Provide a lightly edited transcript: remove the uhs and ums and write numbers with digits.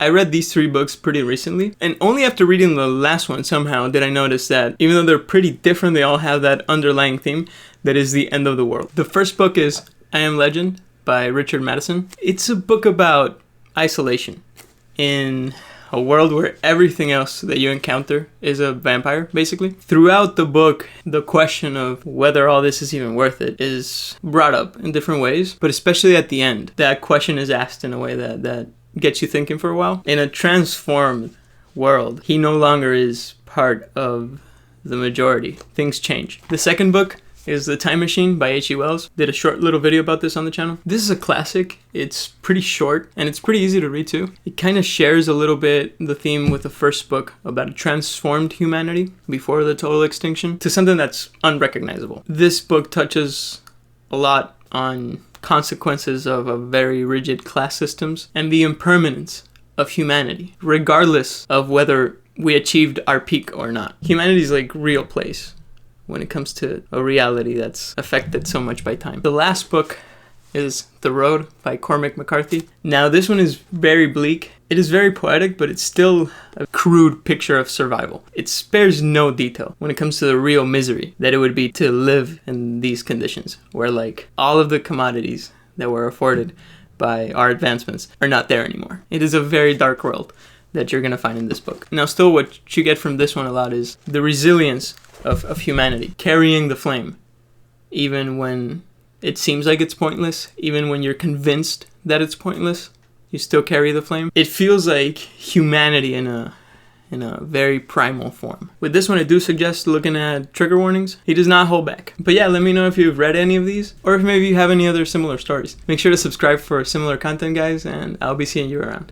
I read these 3 books pretty recently, and only after reading the last one somehow did I notice that even though they're pretty different, they all have that underlying theme that is the end of the world. The first book is I Am Legend by Richard Matheson. It's a book about isolation in a world where everything else that you encounter is a vampire, basically. Throughout the book, the question of whether all this is even worth it is brought up in different ways, but especially at the end, that question is asked in a way that gets you thinking for a while. In a transformed world, he no longer is part of the majority. Things change. The second book is The Time Machine by H.G. Wells. Did a short little video about this on the channel. This is a classic. It's pretty short and it's pretty easy to read too. It kind of shares a little bit the theme with the first book about a transformed humanity before the total extinction to something that's unrecognizable. This book touches a lot on consequences of a very rigid class systems and the impermanence of humanity, regardless of whether we achieved our peak or not. Humanity's like real place when it comes to a reality that's affected so much by time. The last book is The Road by Cormac McCarthy. Now this one is very bleak. It is very poetic, but it's still a crude picture of survival. It spares no detail when it comes to the real misery that it would be to live in these conditions, where like all of the commodities that were afforded by our advancements are not there anymore. It is a very dark world that you're gonna find in this book. Now still what you get from this one a lot is the resilience of humanity, carrying the flame, even when it seems like it's pointless, even when you're convinced that it's pointless, you still carry the flame. It feels like humanity in a very primal form. With this one, I do suggest looking at trigger warnings. He does not hold back. But yeah, let me know if you've read any of these, or if maybe you have any other similar stories. Make sure to subscribe for similar content, guys, and I'll be seeing you around.